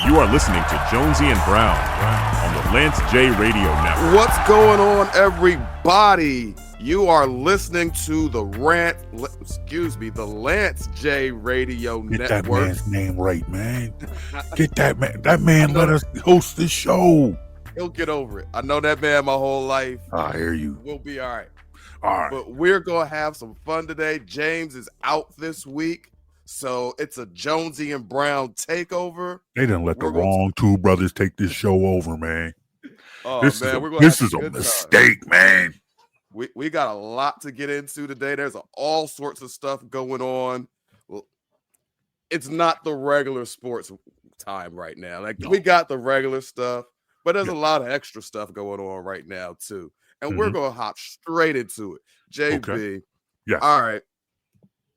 You are listening to Jonesy and Brown on the Lance J Radio Network. What's going on, everybody? You are listening to the Lance J Radio Network. Get that man's name right, man. Get that man. That man let us host this show. He'll get over it. I know that man my whole life. I hear you. We'll be all right. All right. But we're going to have some fun today. James is out this week, so it's a Jonesy and Brown takeover. They done let the wrong two brothers take this show over, man. Oh, this man, this is a mistake, man. We got a lot to get into today. There's all sorts of stuff going on. It's not the regular sports time right now. We got the regular stuff, but there's a lot of extra stuff going on right now too. And we're going to hop straight into it. JB. Okay. Yeah. All right.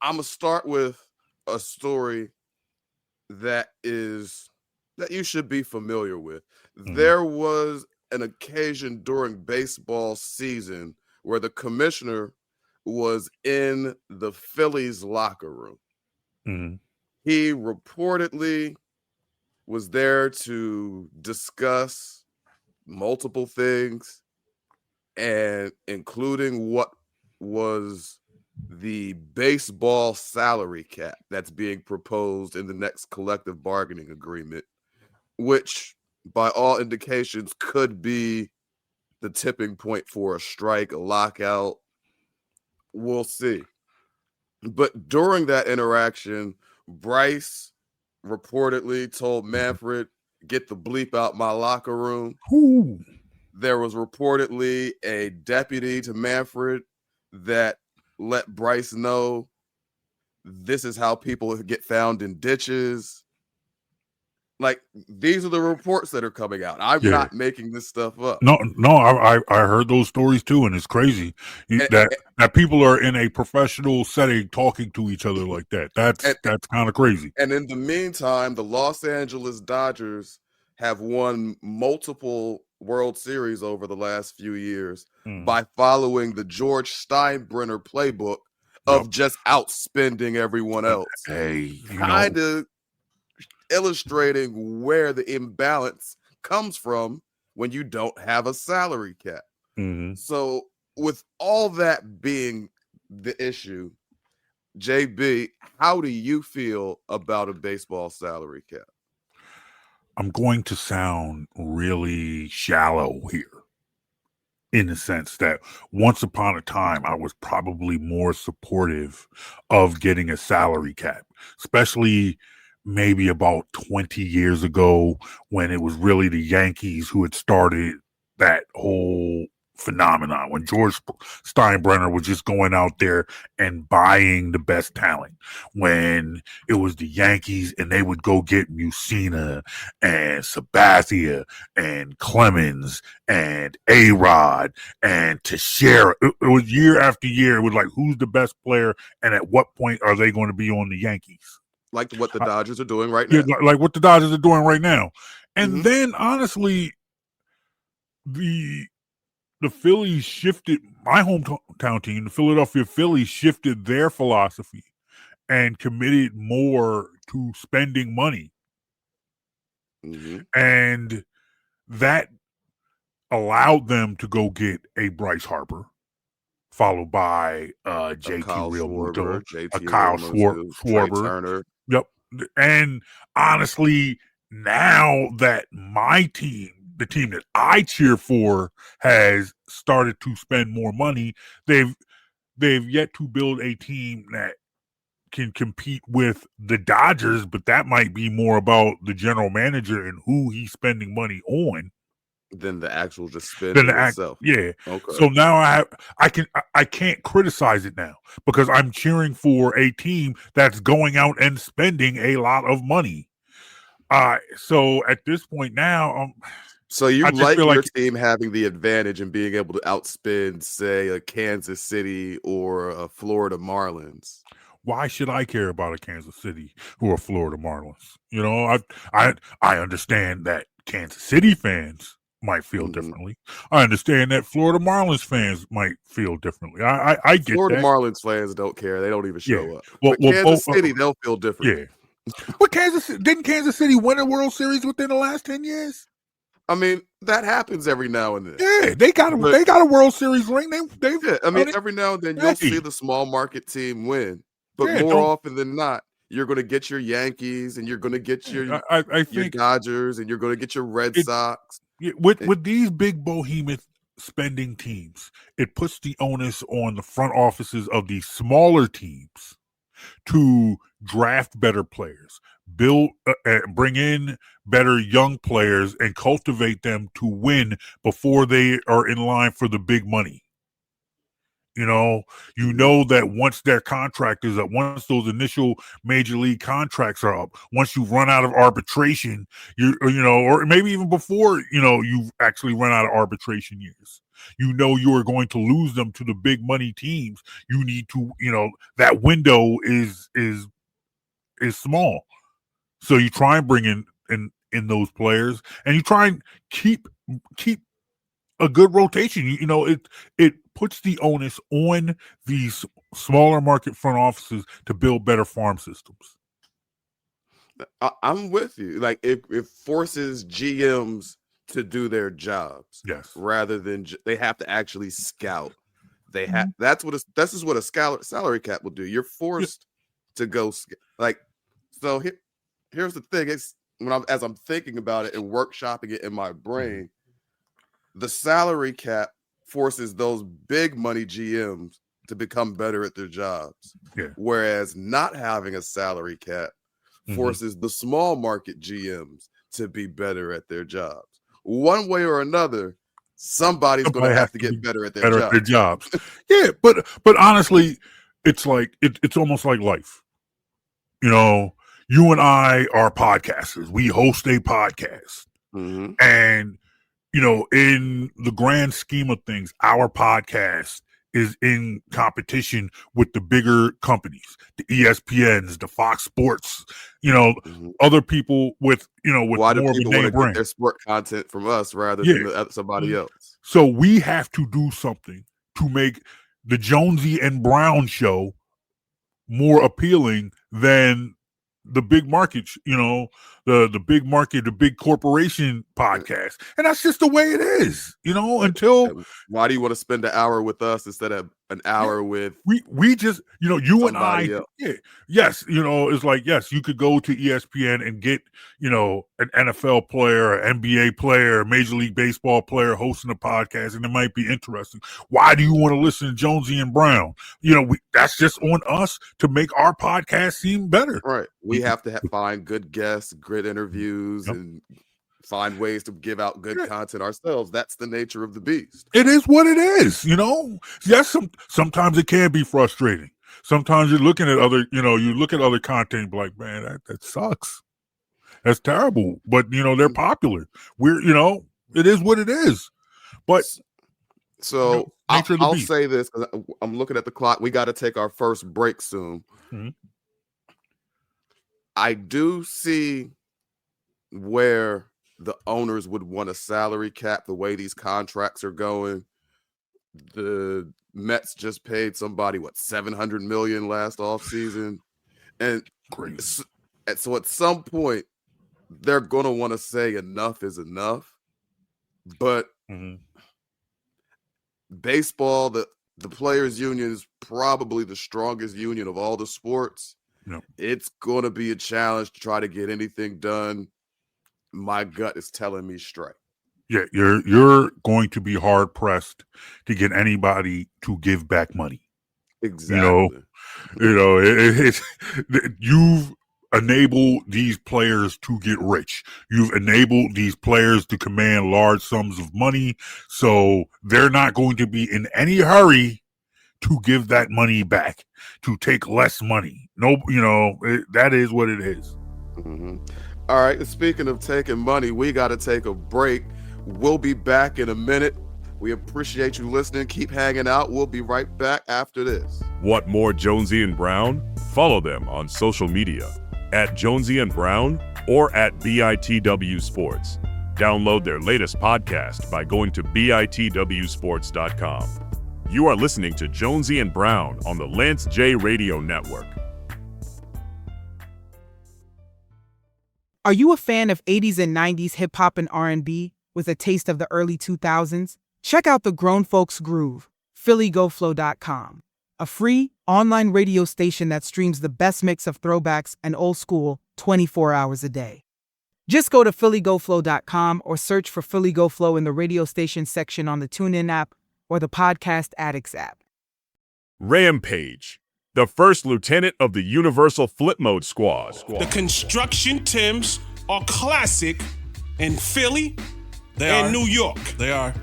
I'm going to start with a story that you should be familiar with. There was an occasion during baseball season where the commissioner was in the Phillies locker room. He reportedly was there to discuss multiple things, and including what was the baseball salary cap that's being proposed in the next collective bargaining agreement, which by all indications could be the tipping point for a strike, a lockout. We'll see. But during that interaction, Bryce reportedly told Manfred, "Get the bleep out my locker room." Ooh. There was reportedly a deputy to Manfred that let Bryce know this is how people get found in ditches. Like, these are the reports that are coming out. I'm not making this stuff up. No, I heard those stories too, and it's crazy that people are in a professional setting talking to each other like that. That's kind of crazy. And in the meantime, the Los Angeles Dodgers have won multiple World Series over the last few years by following the George Steinbrenner playbook of just outspending everyone else. Hey, kind of illustrating where the imbalance comes from when you don't have a salary cap. So with all that being the issue, JB, how do you feel about a baseball salary cap? I'm going to sound really shallow here, in the sense that once upon a time, I was probably more supportive of getting a salary cap, especially maybe about 20 years ago when it was really the Yankees who had started that whole phenomenon, when George Steinbrenner was just going out there and buying the best talent, when it was the Yankees and they would go get Mussina and Sabathia and Clemens and A-Rod and Teixeira. It was year after year. It was like, who's the best player and at what point are they going to be on the Yankees? Like what the Dodgers are doing right now. Yeah, like what the Dodgers are doing right now. And then, honestly, the Phillies shifted, my hometown team, the Philadelphia Phillies, shifted their philosophy and committed more to spending money. And that allowed them to go get a Bryce Harper, followed by JT Realmuto, a Kyle Schwarber. Turner. Yep. And honestly, now that my team, the team that I cheer for, has started to spend more money, they've yet to build a team that can compete with the Dodgers, but that might be more about the general manager and who he's spending money on than the actual just spending itself. Yeah. Okay. So now I can't criticize it now because I'm cheering for a team that's going out and spending a lot of money. So at this point now, so you like your team having the advantage and being able to outspend, say, a Kansas City or a Florida Marlins? Why should I care about a Kansas City or a Florida Marlins? You know, I understand that Kansas City fans might feel differently. I understand that Florida Marlins fans might feel differently. I get Florida that. Marlins fans don't care. They don't even show up. Well, but Kansas City, they'll feel different. But didn't Kansas City win a World Series within the last 10 years? I mean, that happens every now and then. Yeah, they got a World Series ring. Every now and then you'll see the small market team win, but more often than not, you're going to get your Yankees and you're going to get your Dodgers and you're going to get your Red Sox. With these big behemoth spending teams, it puts the onus on the front offices of these smaller teams to draft better players, bring in better young players, and cultivate them to win before they are in line for the big money. You know that once their contract is up, once those initial major league contracts are up, once you run out of arbitration, or maybe even before, you've actually run out of arbitration years, you are going to lose them to the big money teams. You need to, that window is small. So you try and bring in those players, and you try and keep a good rotation. It puts the onus on these smaller market front offices to build better farm systems. I'm with you. Like it forces GMs to do their jobs, yes, rather than they have to actually scout. They have this is what a salary cap will do. You're forced to go so. Here's the thing: it's as I'm thinking about it and workshopping it in my brain, the salary cap forces those big money GMs to become better at their jobs. Yeah. Whereas not having a salary cap forces the small market GMs to be better at their jobs. One way or another, somebody's going to have to get better at their jobs. Yeah, but honestly, it's like it's almost like life. You and I are podcasters. We host a podcast. Mm-hmm. And in the grand scheme of things, our podcast is in competition with the bigger companies, the ESPNs, the Fox Sports, other people with why do more people of a name want to brand. get their sport content from us rather than somebody else? So we have to do something to make the Jonesy and Brown show more appealing than the big market, the big market, the big corporation podcast. And that's just the way it is, until. Why do you want to spend an hour with us instead of an hour with we just, you and I, else? Yes, it's like, yes, you could go to ESPN and get, an NFL player, an NBA player, a Major League Baseball player hosting a podcast, and it might be interesting. Why do you want to listen to Jonesy and Brown? That's just on us to make our podcast seem better. Right. We have to find good guests, good interviews, and find ways to give out good content ourselves. That's the nature of the beast. It is what it is, Yes, sometimes it can be frustrating. Sometimes you're looking at other, you look at other content and be like, man, that sucks. That's terrible. But, they're popular. It is what it is. But so I'll say this because I'm looking at the clock. We got to take our first break soon. Mm-hmm. I do see where the owners would want a salary cap the way these contracts are going. The Mets just paid somebody $700 million last offseason. And so at some point they're going to want to say enough is enough. But baseball, the players union is probably the strongest union of all the sports. Yep. It's going to be a challenge to try to get anything done. My gut is telling me strike. Yeah, you're going to be hard pressed to get anybody to give back money. Exactly. You've enabled these players to get rich. You've enabled these players to command large sums of money. So they're not going to be in any hurry to give that money back, to take less money. No, that is what it is. Mm-hmm. All right. Speaking of taking money, we got to take a break. We'll be back in a minute. We appreciate you listening. Keep hanging out. We'll be right back after this. Want more Jonesy and Brown? Follow them on social media at Jonesy and Brown or at BITW Sports. Download their latest podcast by going to bitwsports.com. You are listening to Jonesy and Brown on the Lance J Radio Network. Are you a fan of 80s and 90s hip hop and R&B with a taste of the early 2000s? Check out the Grown Folks Groove, phillygoflow.com, a free online radio station that streams the best mix of throwbacks and old school 24 hours a day. Just go to phillygoflow.com or search for Philly Go Flow in the radio station section on the TuneIn app or the Podcast Addicts app. Rampage, the first lieutenant of the Universal Flip Mode Squad. The construction Tims are classic in Philly and New York. They are.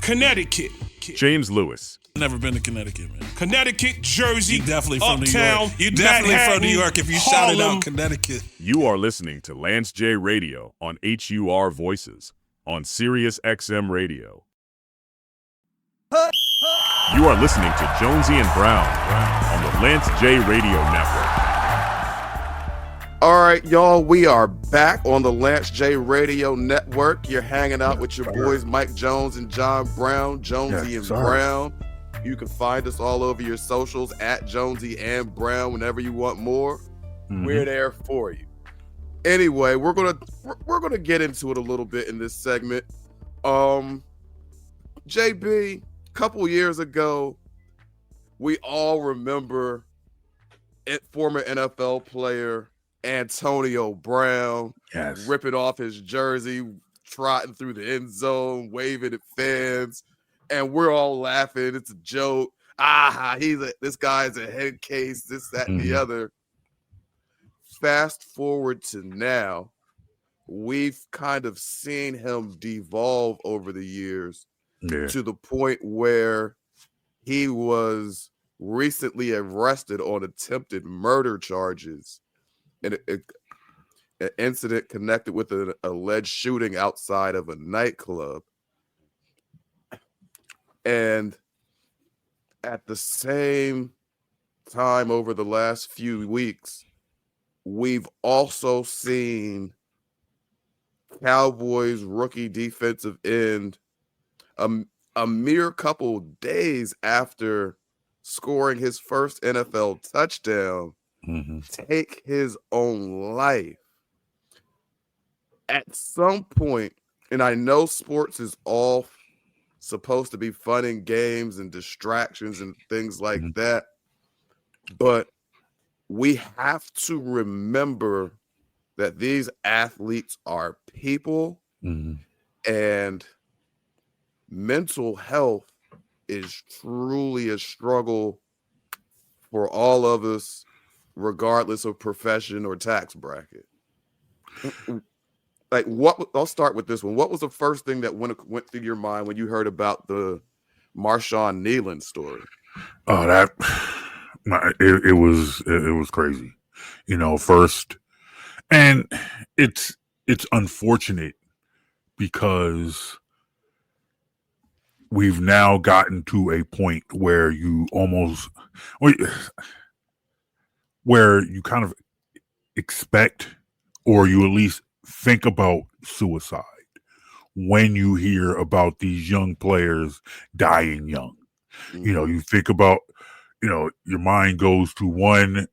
Connecticut. James Lewis. Never been to Connecticut, man. Connecticut, Jersey, You definitely from Uptown, New York. You definitely Manhattan, from New York if you shouted Harlem. out Connecticut. You are listening to Lance J Radio on HUR Voices on Sirius XM Radio. You are listening to Jonesy and Brown on the Lance J Radio Network. All right, y'all, we are back on the Lance J Radio Network. You're hanging out with your boys Mike Jones and John Brown, Jonesy and Brown. You can find us all over your socials at Jonesy and Brown whenever you want more. We're there for you. Anyway, we're gonna get into it a little bit in this segment. JB, a couple years ago, we all remember former NFL player Antonio Brown ripping off his jersey, trotting through the end zone, waving at fans, and we're all laughing. It's a joke. This guy's a head case, this, that, and the other. Fast forward to now, we've kind of seen him devolve over the years to the point where he was recently arrested on attempted murder charges in an incident connected with an alleged shooting outside of a nightclub. And at the same time, over the last few weeks, we've also seen Cowboys rookie defensive end, a mere couple days after scoring his first NFL touchdown, take his own life. At some point, and I know sports is all supposed to be fun and games and distractions and things like that, but we have to remember that these athletes are people, and mental health is truly a struggle for all of us, regardless of profession or tax bracket. I'll start with this one. What was the first thing that went through your mind when you heard about the Marshawn Nealon story? Oh, it was crazy, first, and it's unfortunate because we've now gotten to a point where where you kind of expect, or you at least think about suicide when you hear about these young players dying young. You think about, your mind goes to one,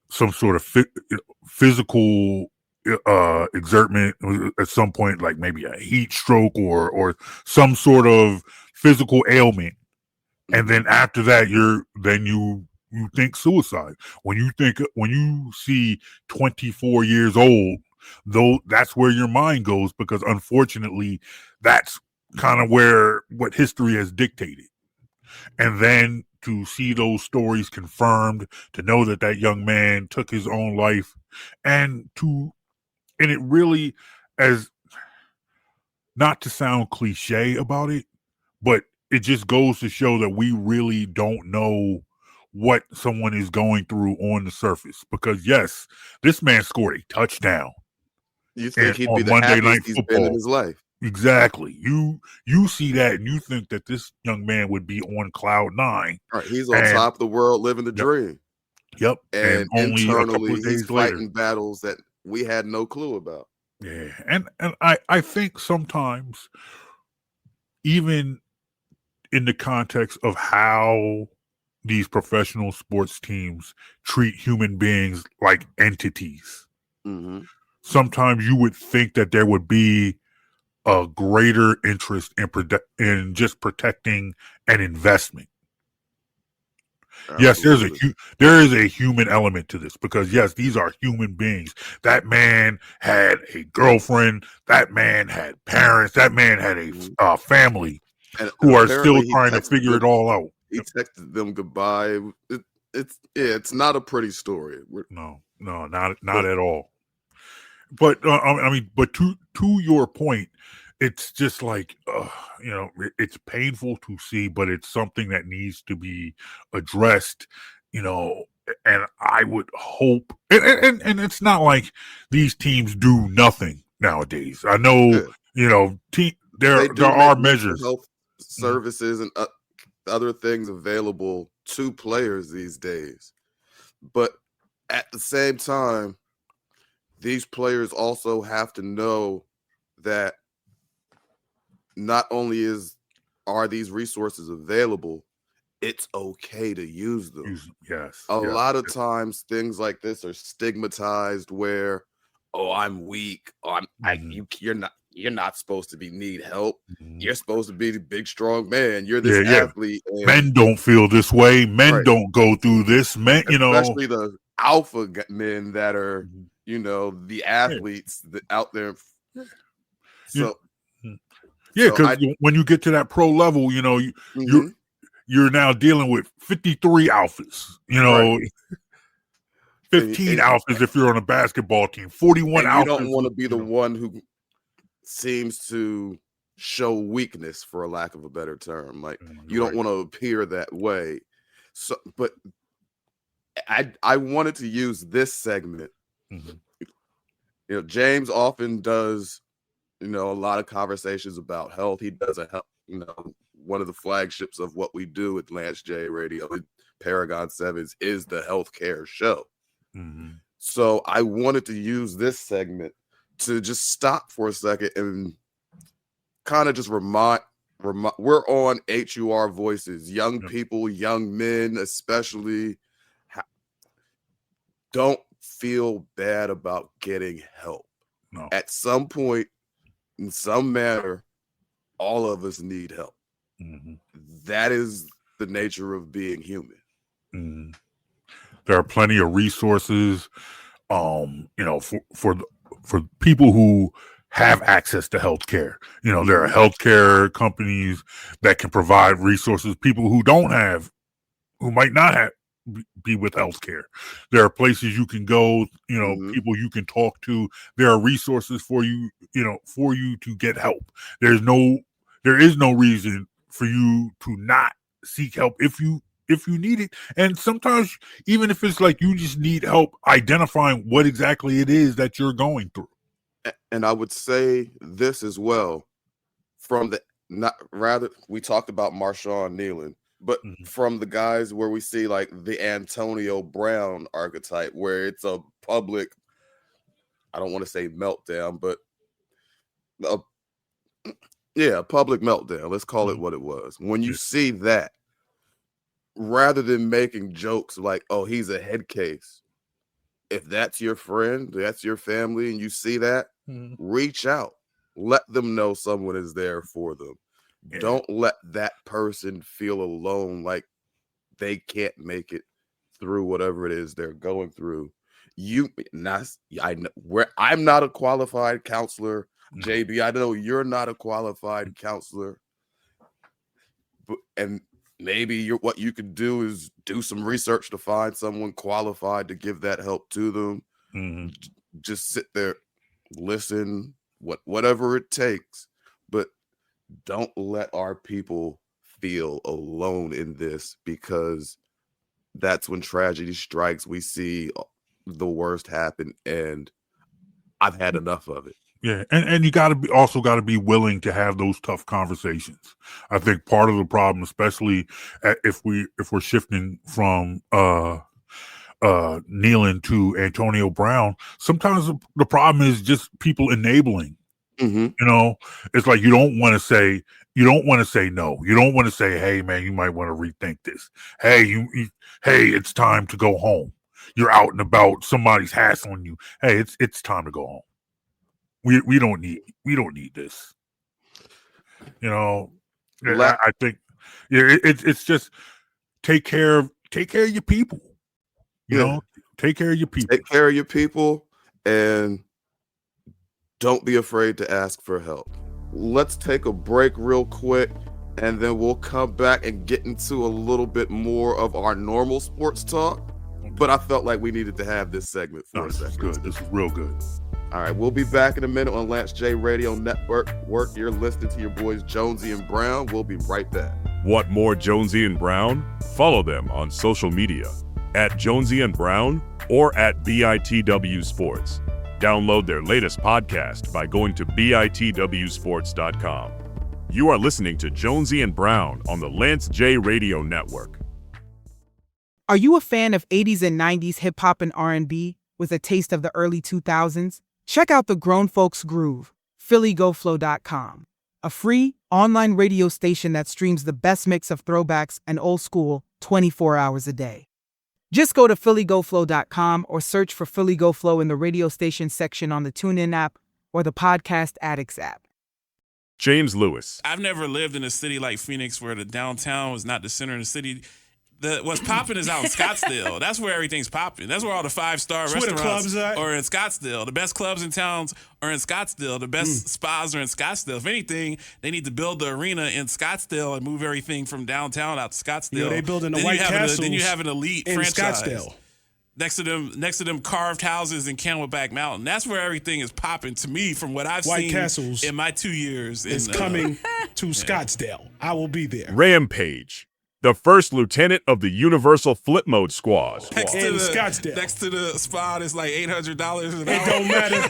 some sort of physical exertion at some point, like maybe a heat stroke or some sort of physical ailment, and then after that you think suicide. When you see 24 years old, though, that's where your mind goes, because unfortunately that's kind of what history has dictated. And then to see those stories confirmed, to know that young man took his own life, and it really, as not to sound cliche about it, but it just goes to show that we really don't know what someone is going through on the surface. Because yes, this man scored a touchdown. You think he'd be the Monday happiest Night he's Football been in his life? Exactly. You see that and you think that this young man would be on cloud nine. Right, he's on top of the world, living the dream. Yep. And only internally, a couple of he's days later, fighting battles that we had no clue about. Yeah, and I think sometimes, even in the context of how these professional sports teams treat human beings like entities, sometimes you would think that there would be a greater interest in just protecting an investment. Yes, Absolutely. there is a human element to this, because yes, these are human beings. That man had a girlfriend. That man had parents. That man had Mhm. a family And who are still apparently he trying to texted figure them. it all out. He texted them goodbye. It's not a pretty story. No, not But at all. But I mean, but to your point, it's just like it's painful to see, but it's something that needs to be addressed. You know, and I would hope, and it's not like these teams do nothing nowadays. I know, yeah, there they do are make mental measures. health services and other things available to players these days. But at the same time, these players also have to know that not only are these resources available, it's okay to use them. Yes, A yes. lot of times things like this are stigmatized where, oh, I'm weak, or you're not supposed to need help. You're supposed to be the big strong man. You're this Yeah. athlete, and Men don't feel this way. Men right, don't go through this. Men, especially the alpha men that are, Mhm. the Yeah. athletes that out there. Yeah, So yeah, so because I when you get to that pro level, you're mhm, you're now dealing with 53 alphas. right. 15 And alphas if you're on a basketball team. 41 you don't alphas. want to be the one who seems to show weakness, for a lack of a better term. Like, you You're don't right. want to appear that way. So, but I wanted to use this segment. Mhm. James often does, a lot of conversations about health. He does one of the flagships of what we do at Lance J Radio, Paragon 7s, is the healthcare show. Mhm. So I wanted to use this segment to just stop for a second and kind of just remind we're on HUR Voices. Young Yeah. people, young men especially, don't feel bad about getting help. No. At some point, in some manner, all of us need help. Mhm. That is the nature of being human. Mhm. There are plenty of resources, for people who have access to healthcare. There are Mhm. healthcare companies that can provide resources. People who might not be with healthcare. There are places you can go, Mhm. people you can talk to. There are resources for you, for you to get help. There is no reason for you to not seek help if you need it. And sometimes, even if it's like you just need help identifying what exactly it is that you're going through. And I would say this as well, from the not rather we talked about Marshawn Nealon, but Mhm. from the guys where we see like the Antonio Brown archetype, where it's a public, I don't want to say meltdown, but a, a public meltdown. Let's call it Mhm. what it was. When you Yeah. see that, rather than making jokes like, oh, he's a head case, if that's your friend, that's your family, and you see that, Mhm. reach out. Let them know someone is there for them. Yeah. Don't let that person feel alone, like they can't make it through whatever it is they're going through. I know where I'm not a qualified counselor, No. JB. I know you're not a qualified counselor, and maybe what you could do is do some research to find someone qualified to give that help to them. Mhm. Just sit there, listen, whatever it takes, but don't let our people feel alone in this, because that's when tragedy strikes. We see the worst happen, and I've had enough of it. Yeah, and you got to be willing to have those tough conversations. I think part of the problem, especially if we're shifting from Nealon to Antonio Brown, sometimes the problem is just people enabling. Mhm. It's like you don't want to say no. You don't want to say, hey man, you might want to rethink this. Hey, hey, it's time to go home. You're out and about, somebody's hassling you. Hey, it's time to go home. We don't need this. You know, I think it's just take care of your people. You know, take care of your people. Take care of your people and don't be afraid to ask for help. Let's take a break real quick, and then we'll come back and get into a little bit more of our normal sports talk. But I felt like we needed to have this segment for a second. This is good. This is real good. All right, we'll be back in a minute on Lance J Radio Network. You're listening to your boys Jonesy and Brown. We'll be right back. Want more Jonesy and Brown? Follow them on social media at Jonesy and Brown or at BITW Sports. Download their latest podcast by going to bitwsports.com. You are listening to Jonesy and Brown on the Lance J Radio Network. Are you a fan of 80s and 90s hip-hop and R&B with a taste of the early 2000s? Check out the Grown Folks Groove, phillygoflow.com, a free online radio station that streams the best mix of throwbacks and old school 24 hours a day. Just go to phillygoflow.com or search for Philly Go Flow in the radio station section on the TuneIn app or the Podcast Addicts app. James Lewis. I've never lived in a city like Phoenix where the downtown was not the center of the city. What's popping is out in Scottsdale. That's where everything's popping. That's where all the 5-star restaurants are in Scottsdale. The best clubs in towns are in Scottsdale. The best spas are in Scottsdale. If anything, they need to build the arena in Scottsdale and move everything from downtown out to Scottsdale. You know, they building the White Castles. Then you have an elite in franchise. Scottsdale. Next to them carved houses in Camelback Mountain. That's where everything is popping to me from what I've White seen Castles in my 2 years. It's coming to Scottsdale. I will be there. Rampage, the first lieutenant of the Universal Flip Mode Squad. Next Scottsdale. Next to the spot is like $800 an hour. It don't matter.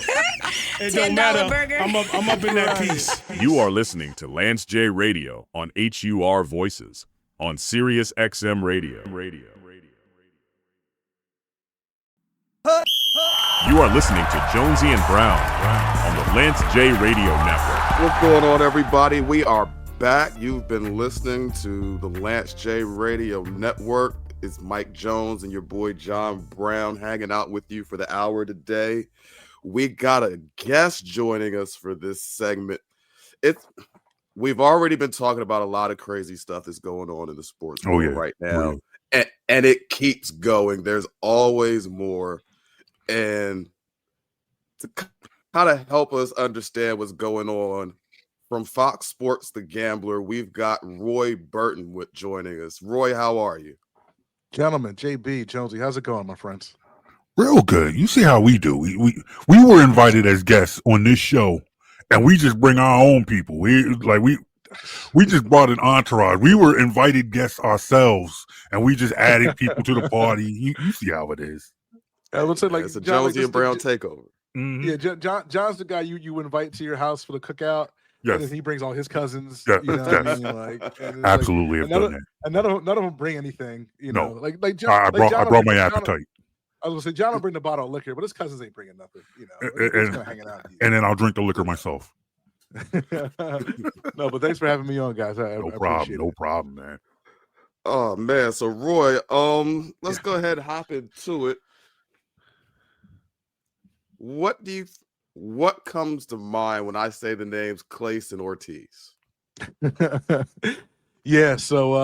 It don't matter. burger. I'm up in that piece. You are listening to Lance J Radio on HUR Voices on Sirius XM Radio. You are listening to Jonesy and Brown on the Lance J Radio Network. What's going on, everybody? We are back. You've been listening to the Lance J Radio Network. It's Mike Jones and your boy John Brown hanging out with you for the hour today. We got a guest joining us for this segment. We've already been talking about a lot of crazy stuff that's going on in the sports world right now. And it keeps going. There's always more. And to kind of help us understand what's going on, from Fox Sports The Gambler, we've got Roy Burton joining us. Roy, how are you? Gentlemen, JB, Jonesy, how's it going, my friends? Real good. You see how we do. We were invited as guests on this show, and we just bring our own people. We just brought an entourage. We were invited guests ourselves, and we just added people to the party. You see how it is. I would say, like, It's a John, Jonesy and Brown takeover. Mm-hmm. Yeah, John's the guy you invite to your house for the cookout. Yes. And then he brings all his cousins. Yeah, you know yes. what I mean? Like, Absolutely, have done that. And none of them bring anything. You know, No. like John. I brought my appetite. I was gonna say John will bring the bottle of liquor, but his cousins ain't bringing nothing. You know, they're just kind of hanging out. And then I'll drink the liquor myself. No, but thanks for having me on, guys. I appreciate it. No problem, man. Oh man, so Roy, let's go ahead and hop into it. What comes to mind when I say the names Clayson Ortiz? Yeah, so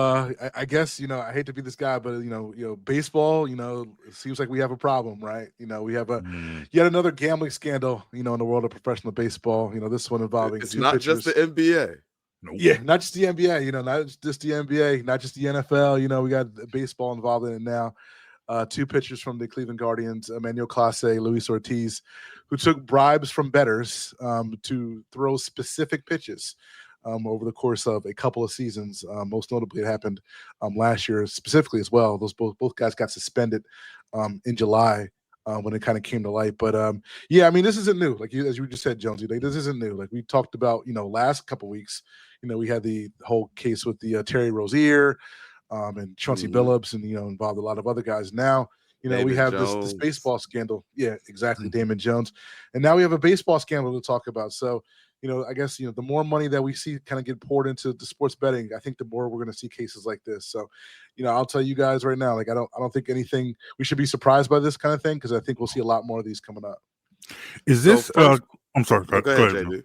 I guess, I hate to be this guy, but baseball, it seems like we have a problem, right? We have yet another gambling scandal, in the world of professional baseball. This one involving It's two not pitchers. just the NBA. Nope. Yeah, not just the NBA, not just the NBA, not just the NFL. We got baseball involved in it now. Two pitchers from the Cleveland Guardians, Emmanuel Clase, Luis Ortiz, who took bribes from bettors to throw specific pitches over the course of a couple of seasons. Most notably, it happened last year specifically as well. Those both guys got suspended in July when it kind of came to light. But this isn't new. Like as you just said, Jonesy, this isn't new. Like we talked about, last couple of weeks. We had the whole case with the Terry Rozier. And Chauncey Billups and, involved a lot of other guys. Now, we have this baseball scandal. Yeah, exactly. Damon Jones. And now we have a baseball scandal to talk about. So, I guess, the more money that we see kind of get poured into the sports betting, I think the more we're going to see cases like this. So, I'll tell you guys right now, like, I don't think anything, we should be surprised by this kind of thing, because I think we'll see a lot more of these coming up. Is this, I'm sorry. Go ahead, JB.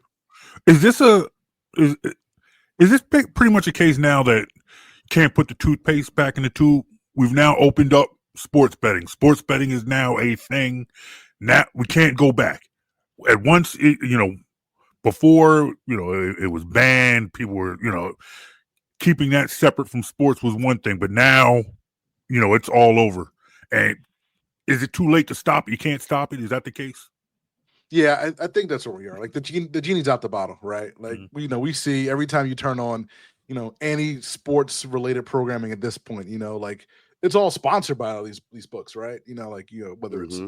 Is this pretty much a case now that you can't put the toothpaste back in the tube? We've now opened up sports betting. Sports betting is now a thing. Now we can't go back. At once, before, it was banned. People were, keeping that separate from sports was one thing, but now, it's all over. And is it too late to stop it? You can't stop it. Is that the case? Yeah, I think that's where we are. Like the genie's out the bottle, right? Like we see every time you turn on, any sports related programming at this point, like it's all sponsored by all these books, right? Whether it's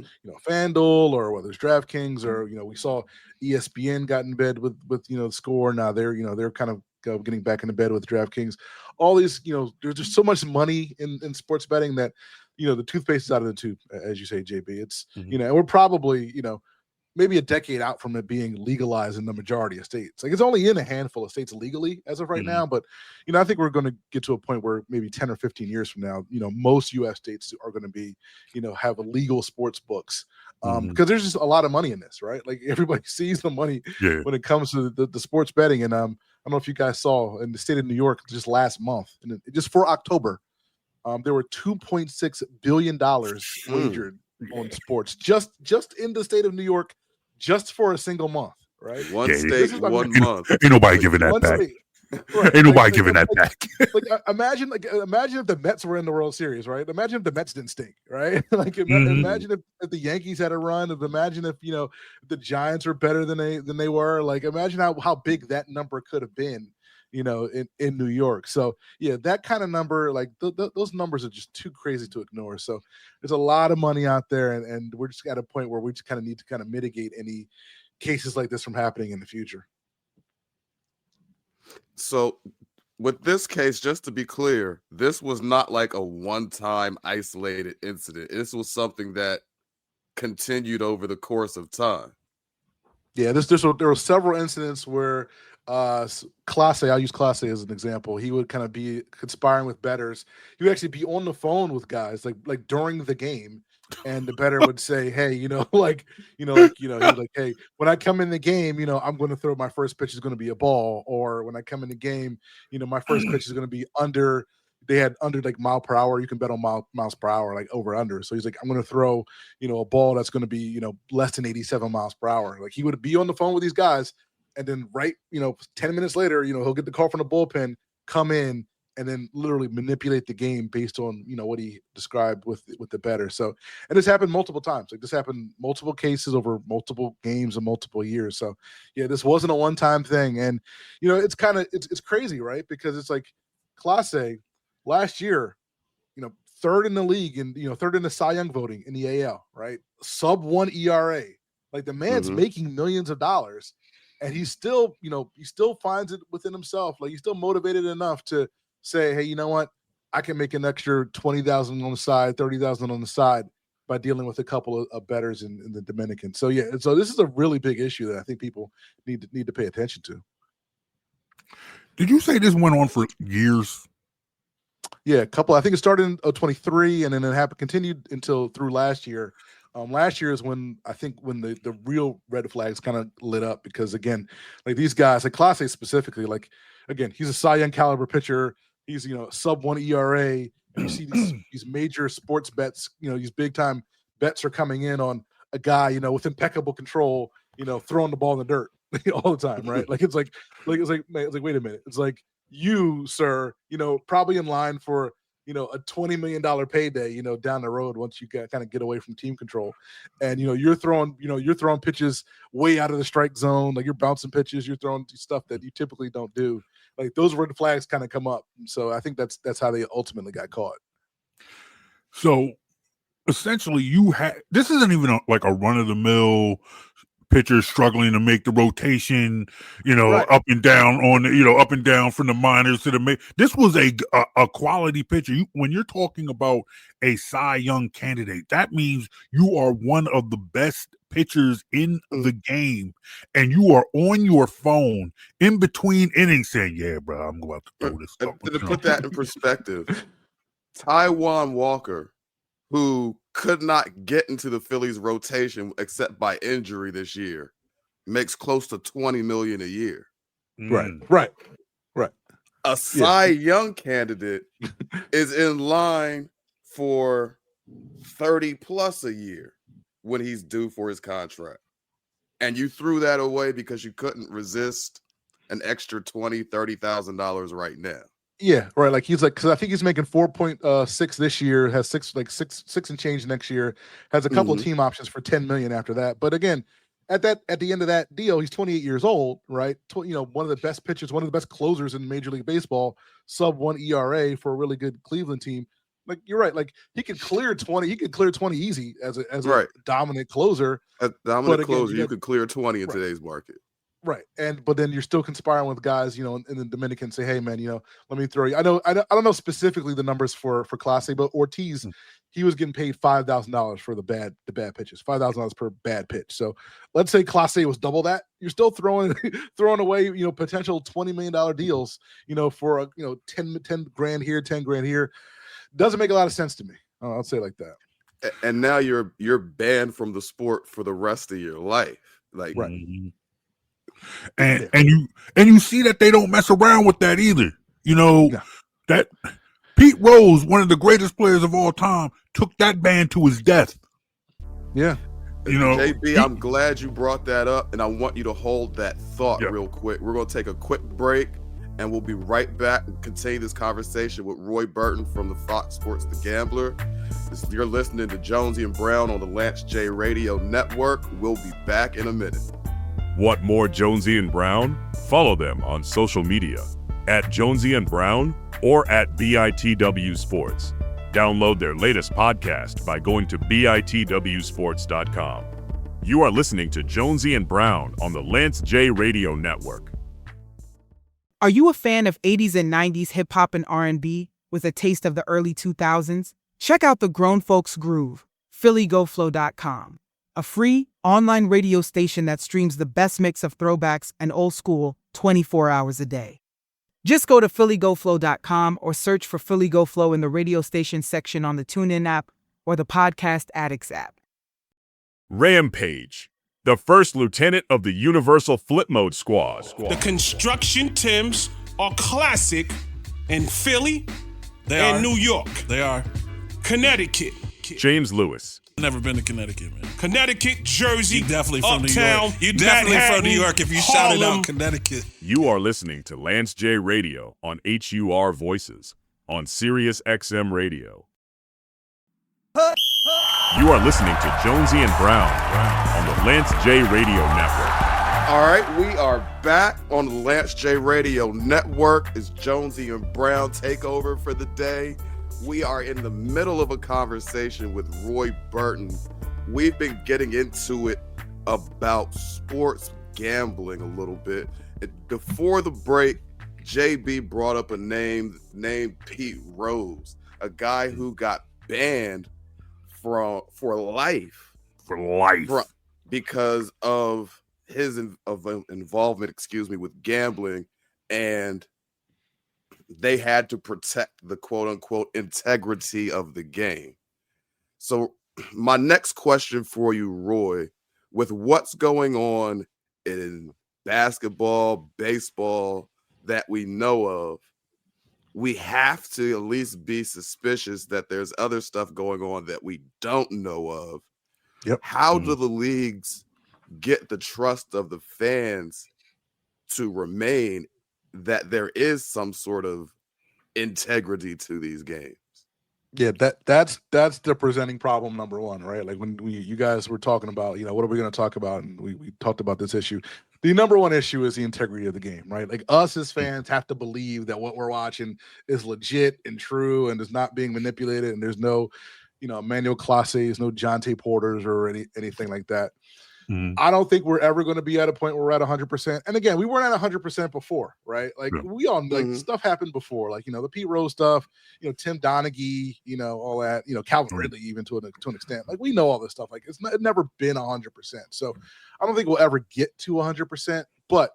FanDuel or whether it's DraftKings or we saw ESPN got in bed with Score. Now they're kind of getting back into bed with DraftKings. All these there's just so much money in sports betting that the toothpaste is out of the tube, as you say, JB. It's and we're probably maybe a decade out from it being legalized in the majority of states. Like it's only in a handful of states legally as of right now, but I think we're going to get to a point where maybe 10 or 15 years from now, most US states are going to be, have legal sports books. Because there's just a lot of money in this, right? Like everybody sees the money when it comes to the sports betting. And I don't know if you guys saw in the state of New York just last month, and just for October, there were $2.6 billion wagered on sports just in the state of New York. Just for a single month, right? One state, 1 month. Ain't nobody giving that back. Right. Ain't nobody giving that back. Imagine if the Mets were in the World Series, right? Imagine if the Mets didn't stink, right? Imagine if the Yankees had a run. Imagine if the Giants were better than they were. Like imagine how big that number could have been, in New York. So yeah, that kind of number, like those numbers are just too crazy to ignore. So there's a lot of money out there, and we're just at a point where we just kind of need to kind of mitigate any cases like this from happening in the future. So with this case, just to be clear, this was not like a one-time isolated incident. This was something that continued over the course of time. Yeah, there were several incidents where Class A, I'll use Class A as an example. He would kind of be conspiring with bettors. He would actually be on the phone with guys like during the game, and the bettor would say, "Hey, he's like, hey, when I come in the game, I'm going to throw my first pitch is going to be a ball, or when I come in the game, my first pitch is going to be under." They had under like mile per hour. You can bet on miles per hour, like over under. So he's like, I'm going to throw, a ball that's going to be, less than 87 miles per hour. Like he would be on the phone with these guys. And then 10 minutes later, he'll get the call from the bullpen, come in, and then literally manipulate the game based on, what he described with the bettor. So, and this happened multiple times. Like this happened multiple cases over multiple games and multiple years. So yeah, this wasn't a one-time thing. And, it's kind of, it's crazy, right? Because it's like Class A last year, third in the league and, third in the Cy Young voting in the AL, right? Sub 1 ERA. Like the man's making millions of dollars. And he's still, he still finds it within himself. Like he's still motivated enough to say, hey, you know what? I can make an extra 20,000 on the side, 30,000 on the side by dealing with a couple of bettors in the Dominican. So yeah, so this is a really big issue that I think people need to pay attention to. Did you say this went on for years? Yeah, a couple. I think it started in 23, and then it continued until through last year. Last year is when the real red flags kind of lit up because again, like these guys, like Class A specifically, like again, he's a Cy Young caliber pitcher. He's sub 1 ERA, and you see these major sports bets. These big time bets are coming in on a guy with impeccable control. Throwing the ball in the dirt all the time, right? It's like wait a minute, it's like you, sir, probably in line for a $20 million payday, down the road once you kind of get away from team control. And, you're throwing pitches way out of the strike zone. Like you're bouncing pitches, you're throwing stuff that you typically don't do. Like those red flags kind of come up. So I think that's how they ultimately got caught. So essentially this isn't even like a run of the mill pitchers struggling to make the rotation, right. Up and down up and down from the minors to the this was a quality pitcher. When you're talking about a Cy Young candidate, that means you are one of the best pitchers in the game, and you are on your phone in between innings saying, "Yeah, bro, I'm about to throw this stuff." To put that in perspective, Taijuan Walker, who could not get into the Phillies rotation except by injury this year, makes close to $20 million a year. Right. A Cy Young candidate is in line for 30 plus a year when he's due for his contract. And you threw that away because you couldn't resist an extra $20,000-$30,000 right now. Yeah, right. Like he's like, because I think he's making 4.6 this year, has six and change next year, has a couple of team options for 10 million after that. But again, at the end of that deal, he's 28 years old, right? One of the best pitchers, one of the best closers in Major League Baseball, sub-1 ERA for a really good Cleveland team. Like you're right, like he could clear 20. He could clear 20 easy as a dominant closer. A dominant closer, you could clear 20 in today's market. Right. But then you're still conspiring with guys, in the Dominican, say, hey man, let me throw you. I don't know specifically the numbers for Clase, but Ortiz, he was getting paid $5,000 for the bad pitches, $5,000 per bad pitch. So let's say Clase was double that. You're still throwing away, potential $20 million deals, for 10 grand here, 10 grand here. Doesn't make a lot of sense to me. I'll say it like that. And now you're banned from the sport for the rest of your life. Like, right. And you see that they don't mess around with that either. That Pete Rose, one of the greatest players of all time, took that ban to his death. Yeah. JB, I'm glad you brought that up, and I want you to hold that thought real quick. We're going to take a quick break, and we'll be right back and continue this conversation with Roy Burton from the Fox Sports The Gambler. You're listening to Jonesy and Brown on the Lance J Radio Network. We'll be back in a minute. Want more Jonesy and Brown? Follow them on social media at Jonesy and Brown or at BITW Sports. Download their latest podcast by going to bitwsports.com. You are listening to Jonesy and Brown on the Lance J Radio Network. Are you a fan of 80s and 90s hip-hop and R&B with a taste of the early 2000s? Check out the Grown Folks Groove, phillygoflow.com, a free online radio station that streams the best mix of throwbacks and old school 24 hours a day. Just go to phillygoflow.com or search for Philly Go Flow in the radio station section on the TuneIn app or the Podcast Addicts app. Rampage, the first lieutenant of the Universal Flip Mode Squad. The Construction Tims are classic in Philly and New York. They are. Connecticut. James Lewis. Never been to Connecticut, man. Connecticut, Jersey, You definitely from Uptown, New York. You definitely Manhattan, from New York if you Harlem. shouted out Connecticut. You are listening to Lance J Radio on HUR Voices on Sirius XM Radio. You are listening to Jonesy and Brown on the Lance J Radio Network. All right, we are back on the Lance J Radio Network. It's Jonesy and Brown takeover for the day. We are in the middle of a conversation with Roy Burton. We've been getting into it about sports gambling a little bit. Before the break, JB brought up a name named Pete Rose, a guy who got banned for life. Because of his involvement, with gambling, and they had to protect the quote-unquote integrity of the game. So my next question for you, Roy, with what's going on in basketball, baseball that we know of, we have to at least be suspicious that there's other stuff going on that we don't know of. Yep. How do the leagues get the trust of the fans to remain that there is some sort of integrity to these games? Yeah, that's the presenting problem number one, right? Like when you guys were talking about, what are we going to talk about? And we talked about this issue. The number one issue is the integrity of the game, right? Like us as fans have to believe that what we're watching is legit and true and is not being manipulated. And there's no, Emmanuel Clases, no Jonte Porters or anything like that. I don't think we're ever going to be at a point where we're at 100%. And again, we weren't at 100% before, right? Like we all stuff happened before, like, the Pete Rose stuff, Tim Donaghy, all that, Calvin Ridley, even to an extent. Like we know all this stuff. Like it's never been 100%. So I don't think we'll ever get to 100%, but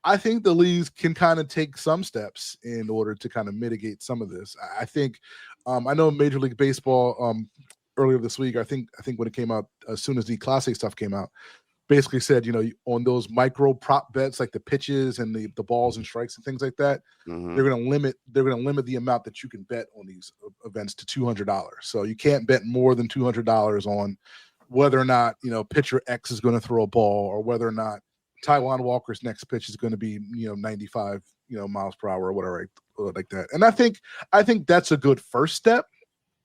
I think the leagues can kind of take some steps in order to kind of mitigate some of this. I think, I know Major League Baseball, earlier this week, I think when it came out, as soon as the Classic stuff came out, basically said, on those micro prop bets, like the pitches and the balls and strikes and things like that, they're going to limit the amount that you can bet on these events to $200. So you can't bet more than $200 on whether or not, pitcher X is going to throw a ball, or whether or not Taijuan Walker's next pitch is going to be, 95, miles per hour or whatever like that. And I think that's a good first step.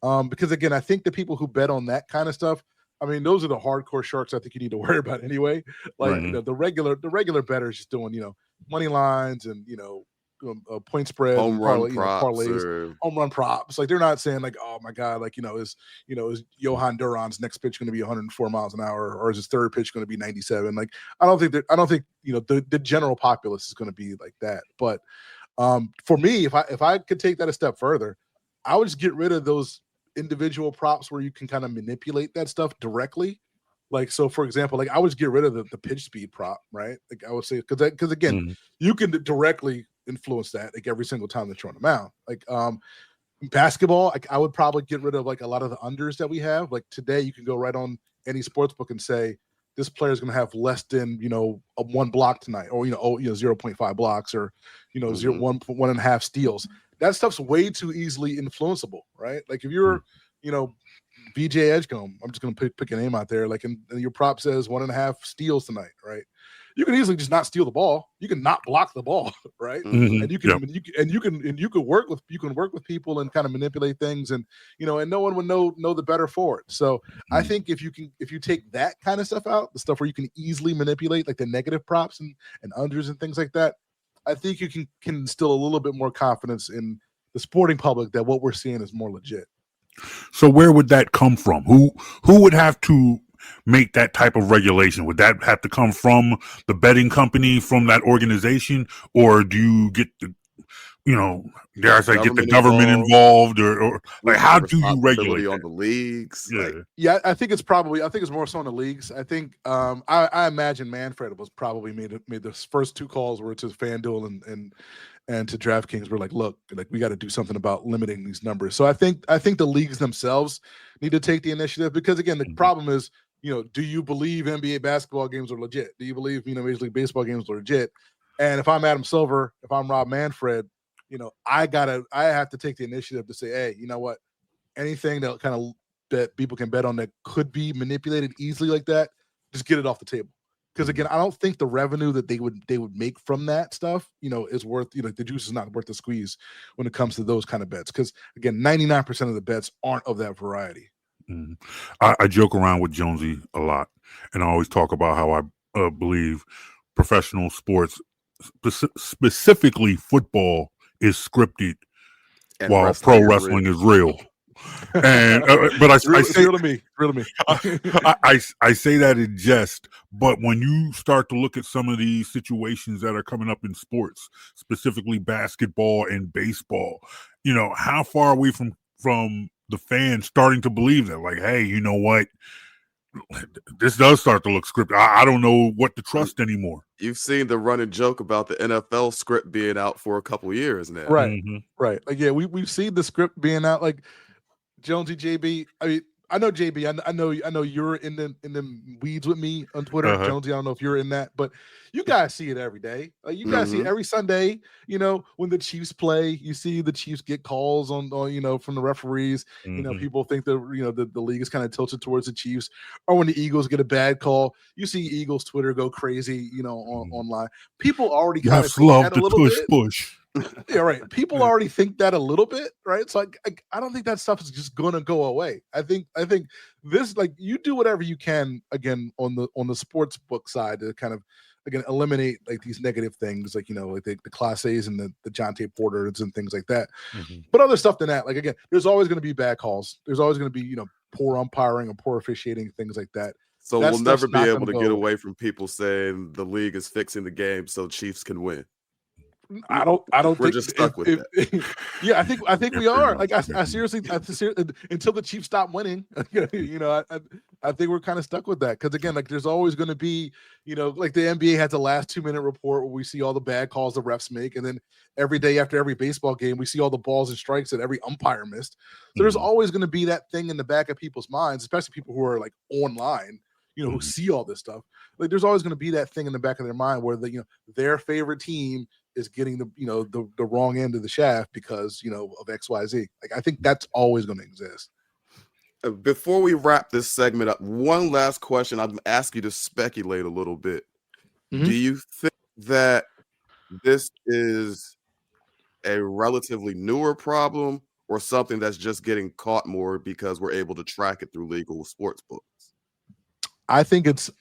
Because again, I think the people who bet on that kind of stuff, I mean, those are the hardcore sharks I think you need to worry about anyway. Like, the regular bettors just doing, money lines and, point spreads, home run props, parlays, home run props. Like, they're not saying like, oh my God, like, is Johan Duran's next pitch going to be 104 miles an hour, or is his third pitch going to be 97? Like, I don't think the general populace is going to be like that. But for me, if I could take that a step further, I would just get rid of those individual props where you can kind of manipulate that stuff directly. Like, so for example, like I would just get rid of the pitch speed prop, right? Like I would say, because again, you can directly influence that like every single time that you're on the mound. Like basketball, like I would probably get rid of like a lot of the unders that we have. Like today, you can go right on any sports book and say this player is going to have less than a 1 block tonight, or 0.5 blocks, or 1.5 steals. That stuff's way too easily influenceable, right? Like if you're, VJ Edgecombe, I'm just going to pick a name out there, like, and your prop says 1.5 steals tonight, right? You can easily just not steal the ball. You can not block the ball, right? And you can work with people and kind of manipulate things, and and no one would know the better for it. So I think if you take that kind of stuff out, the stuff where you can easily manipulate, like the negative props and unders and things like that, I think you can instill a little bit more confidence in the sporting public that what we're seeing is more legit. So where would that come from? Who would have to make that type of regulation? Would that have to come from the betting company, from that organization, or do you get the, dare I say, get the government involved, or like how do you regulate on the leagues? Yeah, I think it's more so on the leagues. I think I imagine Manfred was probably made the first 2 calls were to FanDuel and to DraftKings. We're like, look, like we got to do something about limiting these numbers. So I think the leagues themselves need to take the initiative, because again, the problem is, do you believe NBA basketball games are legit? Do you believe Major League Baseball games are legit? And if I'm Adam Silver, if I'm Rob Manfred, I have to take the initiative to say, hey, you know what? Anything that people can bet on that could be manipulated easily like that, just get it off the table. Because again, I don't think the revenue that they would make from that stuff, is worth, the juice is not worth the squeeze when it comes to those kind of bets. Because again, 99% of the bets aren't of that variety. I joke around with Jonesy a lot, and I always talk about how I believe professional sports, specifically football, is scripted, while pro wrestling is real. And but I say real to me. I say that in jest, but when you start to look at some of these situations that are coming up in sports, specifically basketball and baseball, how far are we from the fans starting to believe that, like, hey, you know what, this does start to look scripted. I don't know what to trust anymore. You've seen the running joke about the NFL script being out for a couple years now, right? Right. Like, yeah, we've seen the script being out. Like, Jonesy, JB. I mean, I know JB. I know you're in the weeds with me on Twitter. Jonesy, I don't know if you're in that, but you guys see it every day. Like, you guys see it every Sunday. When the Chiefs play, you see the Chiefs get calls on from the referees. People think that the league is kind of tilted towards the Chiefs. Or when the Eagles get a bad call, you see Eagles Twitter go crazy. Online. People already kind of love the push. Yeah, right. People already think that a little bit, right? So I don't think that stuff is just gonna go away. I think this, like, you do whatever you can again on the sports book side to kind of again eliminate like these negative things, like like the Class A's and the Jonte Porters and things like that. But other stuff than that, like, again, there's always going to be bad calls. There's always going to be poor umpiring or poor officiating, things like that. So we'll never be able to get away from people saying the league is fixing the game so Chiefs can win. I don't We're think just stuck with that. Yeah, I think we are. Like, I seriously, until the Chiefs stop winning, I think we're kind of stuck with that. Because again, like, there's always going to be, like the NBA has the last 2-minute report where we see all the bad calls the refs make, and then every day after every baseball game, we see all the balls and strikes that every umpire missed. So there's always going to be that thing in the back of people's minds, especially people who are like online. who see all this stuff. Like there's always going to be that thing in the back of their mind where their favorite team is getting the wrong end of the shaft because of XYZ. Like I think that's always going to exist. Before we wrap this segment up, one last question. I'd ask you to speculate a little bit. Mm-hmm. Do you think that this is a relatively newer problem or something that's just getting caught more because we're able to track it through legal sports books? I think it's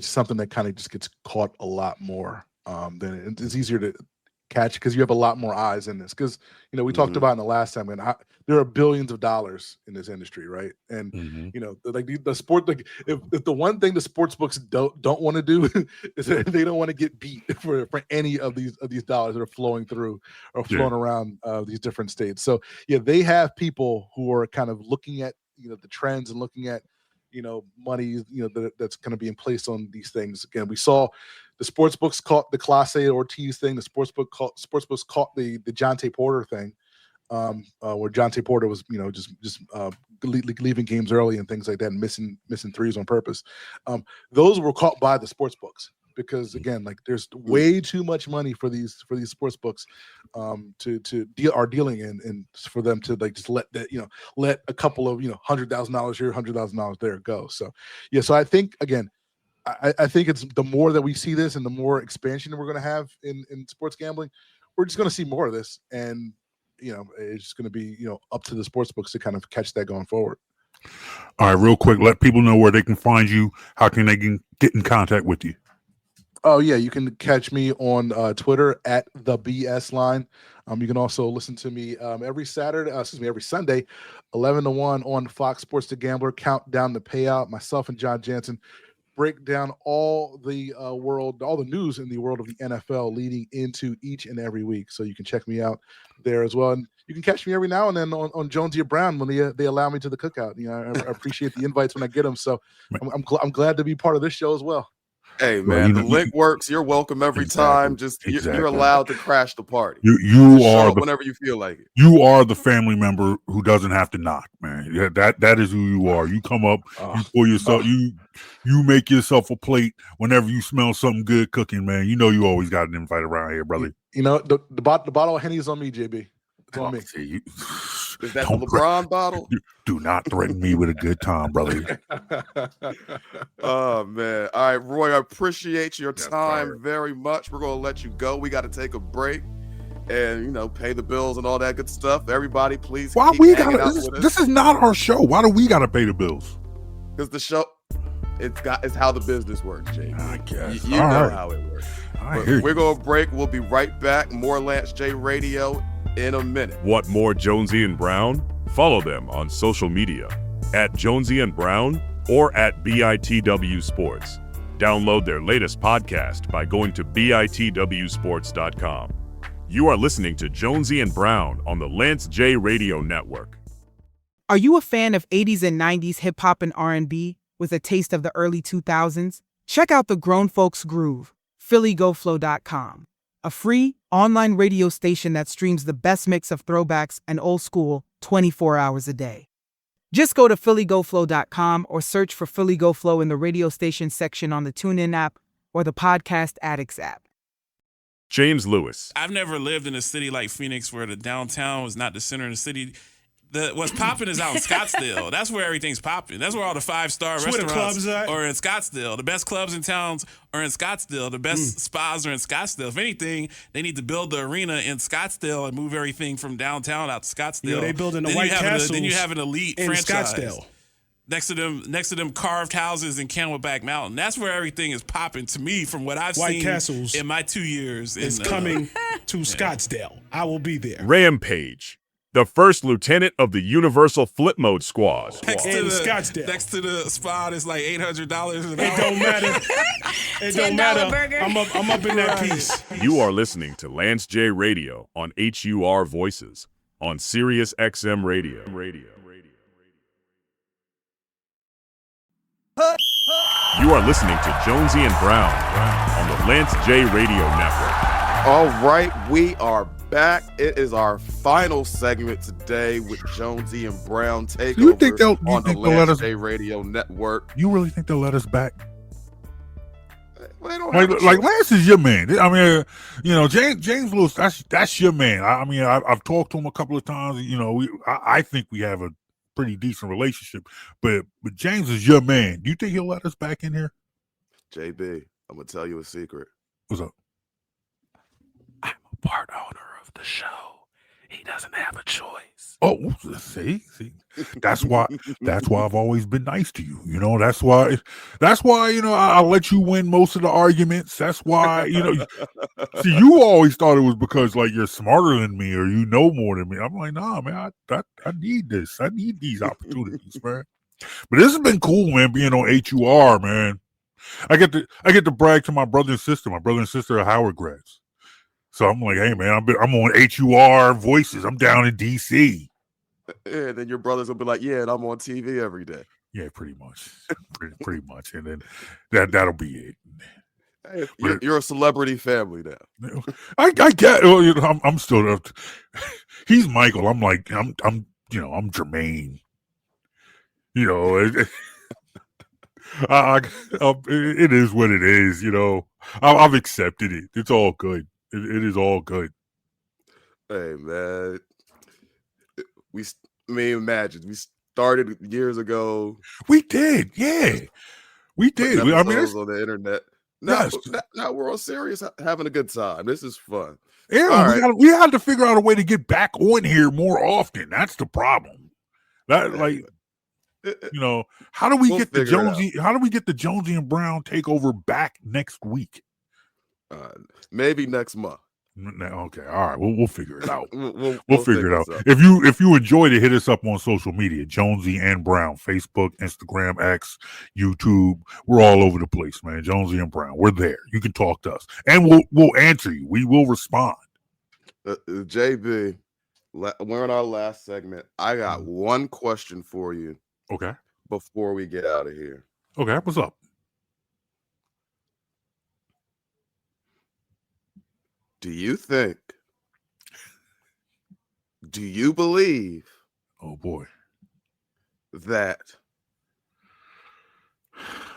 something that kind of just gets caught a lot more than it's easier to catch because you have a lot more eyes in this. Because we talked about in the last time, and there are billions of dollars in this industry, right? And like the sport, like if the one thing the sports books don't want to do is that they don't want to get beat for any of these dollars that are flowing through or flowing around these different states. So they have people who are kind of looking at the trends and looking at money that's going to be in place on these things. Again, we saw the sports books caught the Clase Ortiz thing. The sports books caught the Jonte Porter thing, where Jonte Porter was just leaving games early and things like that, and missing threes on purpose. Those were caught by the sports books because again, like there's way too much money for these sports books are dealing in, and for them to like just let a couple of $100,000 here, $100,000 there go. So so I think again. I think it's the more that we see this and the more expansion that we're going to have in sports gambling, we're just going to see more of this. And, it's just going to be, up to the sports books to kind of catch that going forward. All right, real quick, let people know where they can find you. How can they get in contact with you? Oh, yeah. You can catch me on Twitter at the BS line. You can also listen to me every Sunday, 11 to 1 on Fox Sports The Gambler, count down the payout. Myself and John Jansen break down all the news in the world of the NFL leading into each and every week. So you can check me out there as well. And you can catch me every now and then on Jonesy or Brown when they allow me to the cookout. I appreciate the invites when I get them. So I'm glad to be part of this show as well. Hey man, the link works. You're welcome every time. Just you're allowed to crash the party. You are whenever you feel like it. You are the family member who doesn't have to knock, man. Yeah, that is who you are. You come up, you pour yourself, you make yourself a plate whenever you smell something good cooking, man. You always got an invite around here, brother. The bottle of Henny's on me, JB. It's on me. Is that the LeBron bottle? Do not threaten me with a good time, brother. Oh, man. All right, Roy, I appreciate your time very much. We're going to let you go. We got to take a break and, pay the bills and all that good stuff. Everybody, please Why we gotta, this is not our show. Why do we got to pay the bills? Because the show, it's how the business works, Jay. I guess. You know how it works. We're going to break. We'll be right back. More Lance J Radio in a minute. Want more Jonesy and Brown? Follow them on social media at Jonesy and Brown or at BITW Sports. Download their latest podcast by going to bitwsports.com. You are listening to Jonesy and Brown on the Lance J Radio Network. Are you a fan of 80s and 90s hip-hop and R&B with a taste of the early 2000s? Check out the Grown Folks Groove, phillygoflow.com. A free online radio station that streams the best mix of throwbacks and old school 24 hours a day. Just go to phillygoflow.com or search for Philly Go Flow in the radio station section on the TuneIn app or the Podcast Addicts app. James Lewis. I've never lived in a city like Phoenix where the downtown was not the center of the city. What's popping is out in Scottsdale. That's where everything's popping. That's where all the 5-star restaurants are in Scottsdale. The best clubs in towns are in Scottsdale. The best spas are in Scottsdale. If anything, they need to build the arena in Scottsdale and move everything from downtown out to Scottsdale. They building the White Castles. Then you have an elite in franchise. Scottsdale. Next to them carved houses in Camelback Mountain. That's where everything is popping to me from what I've White seen Castles in my 2 years. It's coming to Scottsdale. I will be there. Rampage, the first lieutenant of the Universal Flip Mode Squad. Next to the spot is like $800 an hour. It don't matter. It don't matter. Burger. I'm up in that piece. You are listening to Lance J Radio on HUR Voices on Sirius XM Radio. You are listening to Jonesy and Brown on the Lance J Radio Network. All right, we are back. It is our final segment today with Jonesy and Brown takeover on the Lance J Radio Network. You really think they'll let us back? Well, they don't like Lance is your man. I mean, James Lewis, that's your man. I mean, I've talked to him a couple of times. I think we have a pretty decent relationship, but James is your man. Do you think he'll let us back in here? JB, I'm gonna tell you a secret. What's up? I'm a part owner of the show. He doesn't have a choice. Oh, see, that's why I've always been nice to you. That's why I'll let you win most of the arguments. That's why see, you always thought it was because like you're smarter than me or you know more than me. I'm like, nah, man, I need this. I need these opportunities, man. But this has been cool, man. Being on HUR, man. I get to brag to my brother and sister. My brother and sister are Howard grads. So I'm like, hey, man, I'm on HUR Voices. I'm down in D.C. And then your brothers will be like, yeah, and I'm on TV every day. Yeah, pretty much. pretty much. And then that'll be it. Hey, you're a celebrity family now. I get. I'm still. He's Michael. I'm like, I'm Jermaine. It is what it is. I've accepted it. It's all good. It is all good. Hey, man. Imagine we started years ago. We did, yeah. We did. I mean, it's on the internet. Now we're all serious, having a good time. This is fun. Yeah, we had to figure out a way to get back on here more often. That's the problem. How do we get the Jonesy? How do we get the Jonesy and Brown takeover back next week? Maybe next month. Okay, all right. We'll figure it out. we'll figure it out. If you enjoyed it, hit us up on social media: Jonesy and Brown, Facebook, Instagram, X, YouTube. We're all over the place, man. Jonesy and Brown. We're there. You can talk to us, and we'll answer you. We will respond. JB, we're in our last segment. I got one question for you. Okay. Before we get out of here. Okay, what's up? Do you believe? Oh boy. That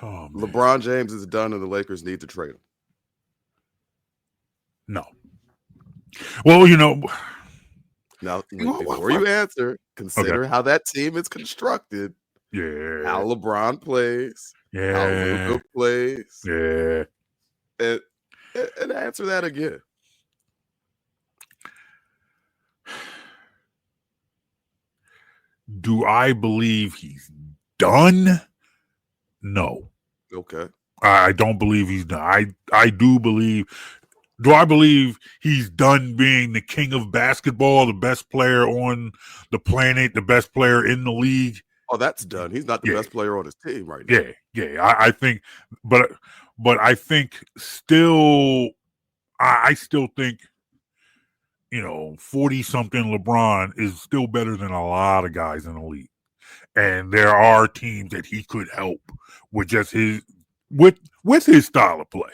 LeBron James is done and the Lakers need to trade him? No. Well, now before you answer, consider how that team is constructed. Yeah. How LeBron plays. Yeah. How Luka plays. Yeah. And answer that again. Do I believe he's done? No. Okay. I don't believe he's done. I do believe. Do I believe he's done being the king of basketball, the best player on the planet, the best player in the league? Oh, that's done. He's not the best player on his team right now. Yeah. I think, but I think still, I still think, 40-something LeBron is still better than a lot of guys in the league. And there are teams that he could help with just with his style of play.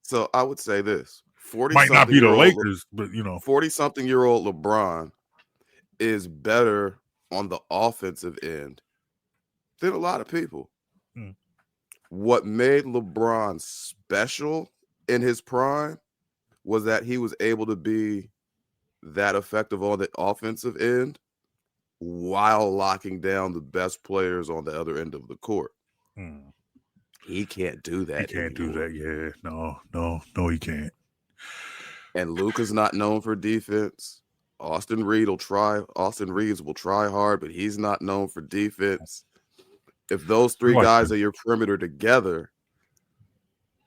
So I would say this. 40 might not be the Lakers, but 40-something-year-old LeBron is better on the offensive end than a lot of people. What made LeBron special in his prime was that he was able to be that effective on the offensive end while locking down the best players on the other end of the court. He can't do that. He can't do that. Yeah, no, he can't. And Luka's not known for defense. Austin Reeves will try hard, but he's not known for defense. If those three guys are your perimeter together,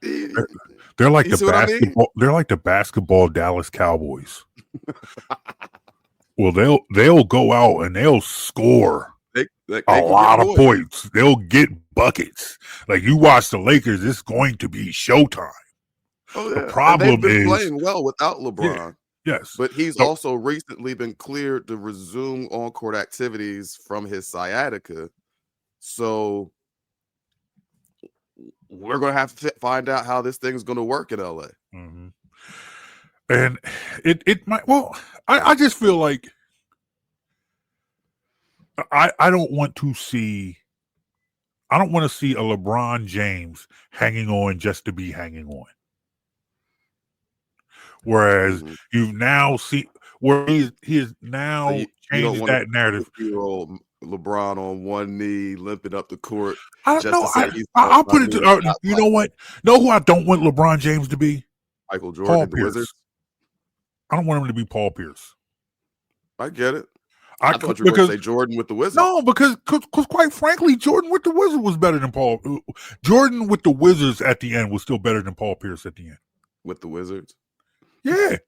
they're like the basketball. They're like the basketball Dallas Cowboys. Well, they'll go out and they'll score a lot of points. They'll get buckets. Like you watch the Lakers, it's going to be showtime. Oh, yeah. The problem they've been is playing well without LeBron. Yes, but he's also recently been cleared to resume on-court activities from his sciatica. So we're going to have to find out how this thing is going to work in LA. And it might, well, I just feel like I don't want to see a LeBron James hanging on just to be hanging on. Whereas you've now seen where he is now changed that narrative. 50-year-old LeBron on one knee, limping up the court. I don't know. I'll put it to you know what? Know who I don't want LeBron James to be? Michael Jordan, Paul the Pierce. Wizards. I don't want him to be Paul Pierce. I get it. I thought you were going to say Jordan with the Wizards. No, because quite frankly, Jordan with the Wizards was better than Paul. Jordan with the Wizards at the end was still better than Paul Pierce at the end. With the Wizards? Yeah.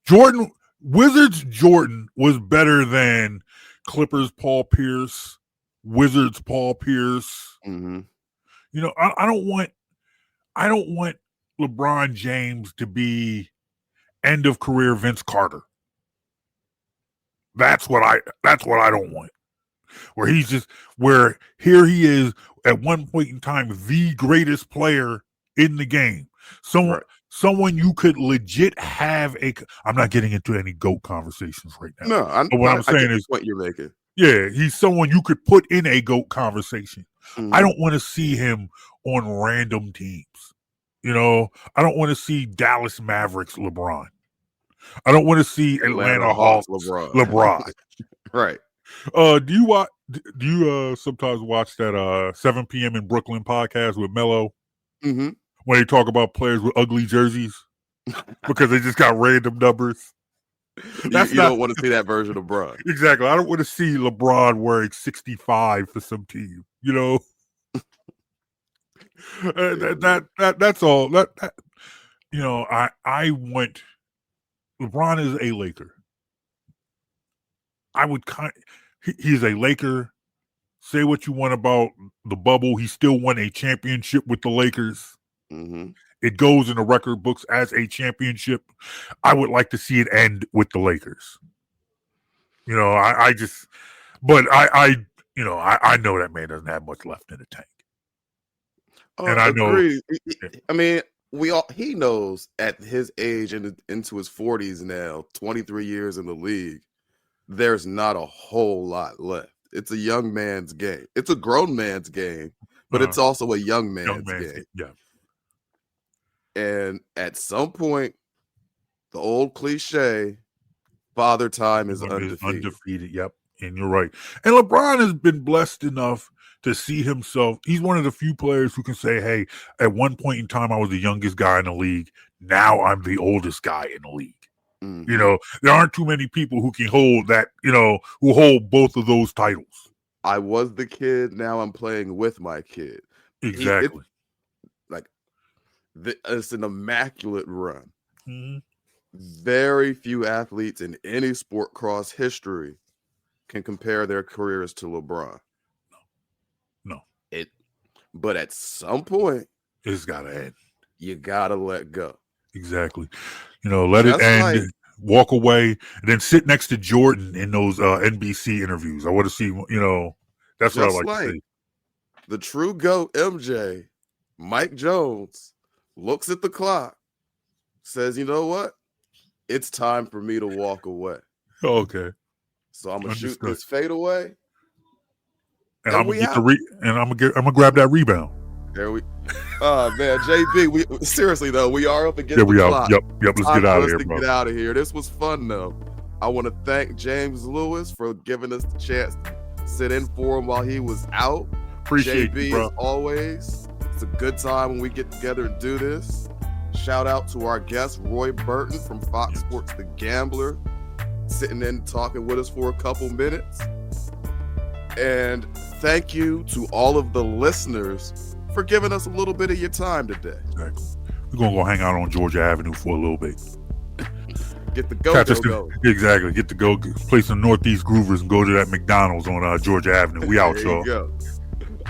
Jordan, Wizards Jordan was better than Clippers Paul Pierce, Wizards Paul Pierce. You know, I don't want LeBron James to be end of career Vince Carter. That's what I don't want. Where here he is at one point in time the greatest player in the game. Someone you could legit have I'm not getting into any GOAT conversations right now. No, but what I'm saying is what you're making. Yeah, he's someone you could put in a GOAT conversation. I don't want to see him on random teams. You know, I don't want to see Dallas Mavericks LeBron. I don't want to see Atlanta Hawks LeBron. Right. Do you sometimes watch that 7 p.m. in Brooklyn podcast with Melo? When they talk about players with ugly jerseys because they just got random numbers. You don't want to see that version of LeBron. Exactly. I don't want to see LeBron wearing 65 for some team. You know, that's all. You know, I want LeBron is a Laker. He's a Laker. Say what you want about the bubble. He still won a championship with the Lakers. It goes in the record books as a championship. I would like to see it end with the Lakers. You know, I know that man doesn't have much left in the tank. And I know. I mean, he knows at his age and into his 40s now, 23 years in the league, there's not a whole lot left. It's a young man's game. It's a grown man's game, but it's also a young man's game. Yeah. And at some point, the old cliche, father time is undefeated. Yep. And you're right. And LeBron has been blessed enough to see himself. He's one of the few players who can say, hey, at one point in time, I was the youngest guy in the league. Now I'm the oldest guy in the league. You know, there aren't too many people who can hold that, you know, who hold both of those titles. I was the kid. Now I'm playing with my kid. Exactly. It's an immaculate run. Very few athletes in any sport cross history can compare their careers to LeBron. No. But at some point, it's got to end. You got to let go. Exactly. You know, let it end, walk away, and then sit next to Jordan in those NBC interviews. I want to see, you know, that's what I like to see. The true GOAT, MJ, Mike Jones, looks at the clock, says, you know what? It's time for me to walk away. Okay. So I'm gonna shoot this fadeaway. And I'm gonna grab that rebound. There we man, JB, we seriously though, we are up against the clock. Yep, let's get out of here, bro. Get out of here. This was fun though. I want to thank James Lewis for giving us the chance to sit in for him while he was out. Appreciate JB, you, bro. As always, it's a good time when we get together and do this. Shout out to our guest, Roy Burton from Fox Sports The Gambler, sitting in talking with us for a couple minutes. And thank you to all of the listeners for giving us a little bit of your time today. Exactly. We're going to go hang out on Georgia Avenue for a little bit. Get the go. Exactly. Get to go play some Northeast Groovers and go to that McDonald's on Georgia Avenue. We out, y'all. There you go.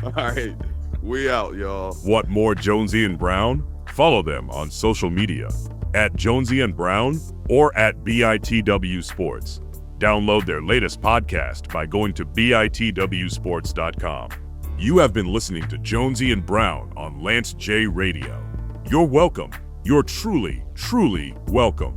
All right. We out, y'all. Want more Jonesy and Brown? Follow them on social media at Jonesy and Brown or at BITW Sports. Download their latest podcast by going to bitwsports.com. You have been listening to Jonesy and Brown on Lance J Radio. You're welcome, You're truly, truly welcome.